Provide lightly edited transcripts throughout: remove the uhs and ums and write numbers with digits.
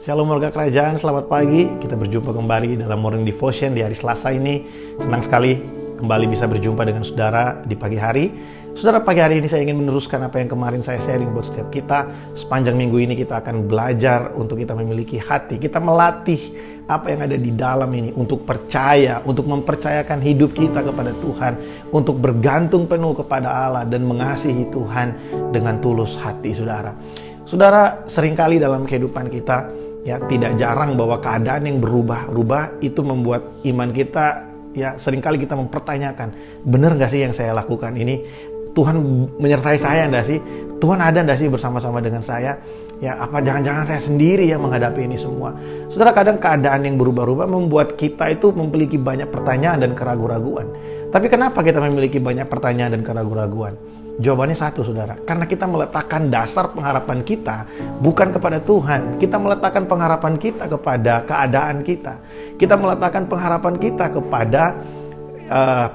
Shalom warga kerajaan, selamat pagi. Kita berjumpa kembali dalam Morning Devotion di hari Selasa ini. Senang sekali kembali bisa berjumpa dengan saudara di pagi hari. Saudara, pagi hari ini saya ingin meneruskan apa yang kemarin saya sharing buat setiap kita. Sepanjang minggu ini kita akan belajar untuk kita memiliki hati. Kita melatih apa yang ada di dalam ini untuk percaya, untuk mempercayakan hidup kita kepada Tuhan, untuk bergantung penuh kepada Allah dan mengasihi Tuhan dengan tulus hati, saudara. Saudara, seringkali dalam kehidupan kita, ya tidak jarang bahwa keadaan yang berubah-ubah itu membuat iman kita, ya seringkali kita mempertanyakan, benar gak sih yang saya lakukan ini? Tuhan menyertai saya enggak sih? Tuhan ada enggak sih bersama-sama dengan saya? Ya, apa jangan-jangan saya sendiri yang menghadapi ini semua? Saudara, kadang keadaan yang berubah-ubah membuat kita itu memiliki banyak pertanyaan dan keraguan-raguan. Tapi kenapa kita memiliki banyak pertanyaan dan keraguan-raguan? Jawabannya satu, saudara. Karena kita meletakkan dasar pengharapan kita bukan kepada Tuhan. Kita meletakkan pengharapan kita kepada keadaan kita. Kita meletakkan pengharapan kita kepada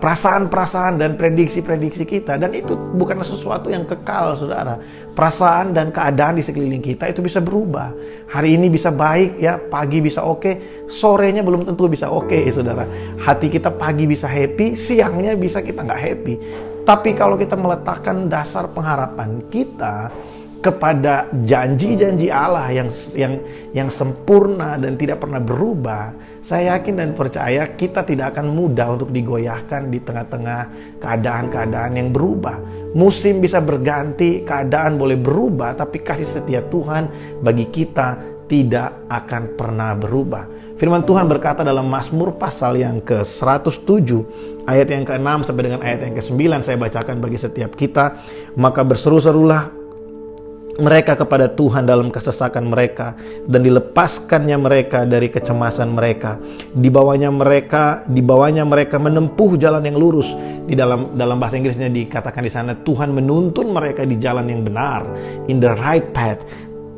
perasaan-perasaan dan prediksi-prediksi kita. Dan itu bukan sesuatu yang kekal, saudara. Perasaan dan keadaan di sekeliling kita itu bisa berubah. Hari ini bisa baik, ya, pagi bisa oke, sorenya belum tentu bisa oke, saudara. Hati kita pagi bisa happy, siangnya bisa kita nggak happy. Tapi kalau kita meletakkan dasar pengharapan kita kepada janji-janji Allah yang sempurna dan tidak pernah berubah, saya yakin dan percaya kita tidak akan mudah untuk digoyahkan di tengah-tengah keadaan-keadaan yang berubah. Musim bisa berganti, keadaan boleh berubah, tapi kasih setia Tuhan bagi kita tidak akan pernah berubah. Firman Tuhan berkata dalam Mazmur pasal yang ke-107 ayat yang ke-6 sampai dengan ayat yang ke-9, saya bacakan bagi setiap kita. Maka berseru-serulah mereka kepada Tuhan dalam kesesakan mereka, dan dilepaskannya mereka dari kecemasan mereka. Dibawanya mereka menempuh jalan yang lurus. Di dalam bahasa Inggrisnya dikatakan di sana, Tuhan menuntun mereka di jalan yang benar, in the right path.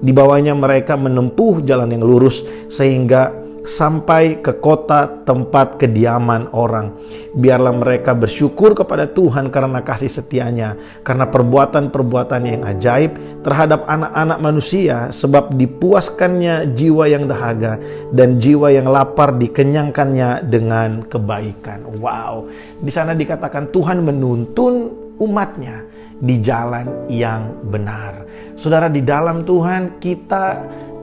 Dibawanya mereka menempuh jalan yang lurus sehingga sampai ke kota tempat kediaman orang. Biarlah mereka bersyukur kepada Tuhan karena kasih setianya, karena perbuatan-perbuatannya yang ajaib terhadap anak-anak manusia, sebab dipuaskannya jiwa yang dahaga dan jiwa yang lapar dikenyangkannya dengan kebaikan. Wow, di sana dikatakan Tuhan menuntun umatnya di jalan yang benar. Saudara, di dalam Tuhan kita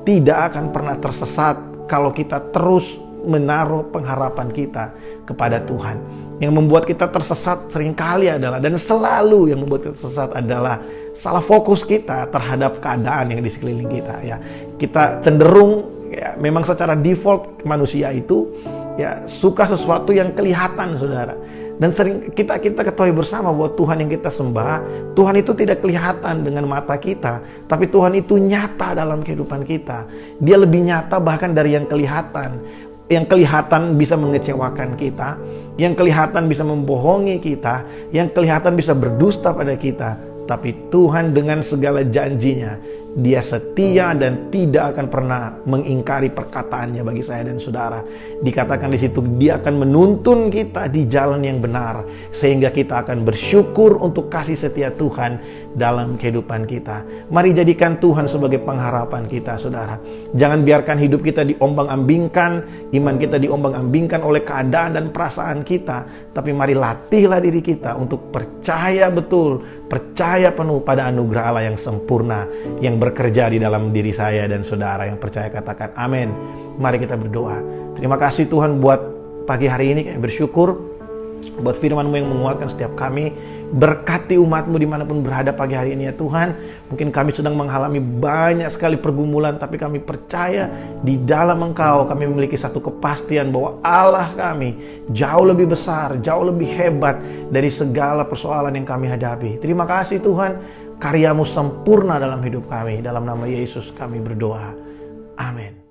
tidak akan pernah tersesat kalau kita terus menaruh pengharapan kita kepada Tuhan. Yang membuat kita tersesat seringkali adalah, dan selalu yang membuat kita tersesat adalah salah fokus kita terhadap keadaan yang di sekeliling kita. Ya, kita cenderung, ya, memang secara default manusia itu, ya, suka sesuatu yang kelihatan, saudara. Dan sering kita ketahui bersama bahwa Tuhan yang kita sembah, Tuhan itu tidak kelihatan dengan mata kita, tapi Tuhan itu nyata dalam kehidupan kita. Dia lebih nyata bahkan dari yang kelihatan. Yang kelihatan bisa mengecewakan kita, yang kelihatan bisa membohongi kita, yang kelihatan bisa berdusta pada kita. Tapi Tuhan dengan segala janjinya, Dia setia dan tidak akan pernah mengingkari perkataannya bagi saya dan saudara. Dikatakan di situ, Dia akan menuntun kita di jalan yang benar, sehingga kita akan bersyukur untuk kasih setia Tuhan dalam kehidupan kita. Mari jadikan Tuhan sebagai pengharapan kita, saudara. Jangan biarkan hidup kita diombang-ambingkan, iman kita diombang-ambingkan oleh keadaan dan perasaan kita. Tapi mari latihlah diri kita untuk percaya betul, percaya penuh pada anugerah Allah yang sempurna, yang bekerja di dalam diri saya dan saudara. Yang percaya katakan amin. Mari kita berdoa. Terima kasih Tuhan buat pagi hari ini, kami bersyukur buat firman-Mu yang menguatkan setiap kami. Berkati umat-Mu dimanapun berada pagi hari ini, ya Tuhan. Mungkin kami sedang mengalami banyak sekali pergumulan, tapi kami percaya di dalam Engkau kami memiliki satu kepastian bahwa Allah kami jauh lebih besar, jauh lebih hebat dari segala persoalan yang kami hadapi. Terima kasih Tuhan, karya-Mu sempurna dalam hidup kami. Dalam nama Yesus kami berdoa. Amin.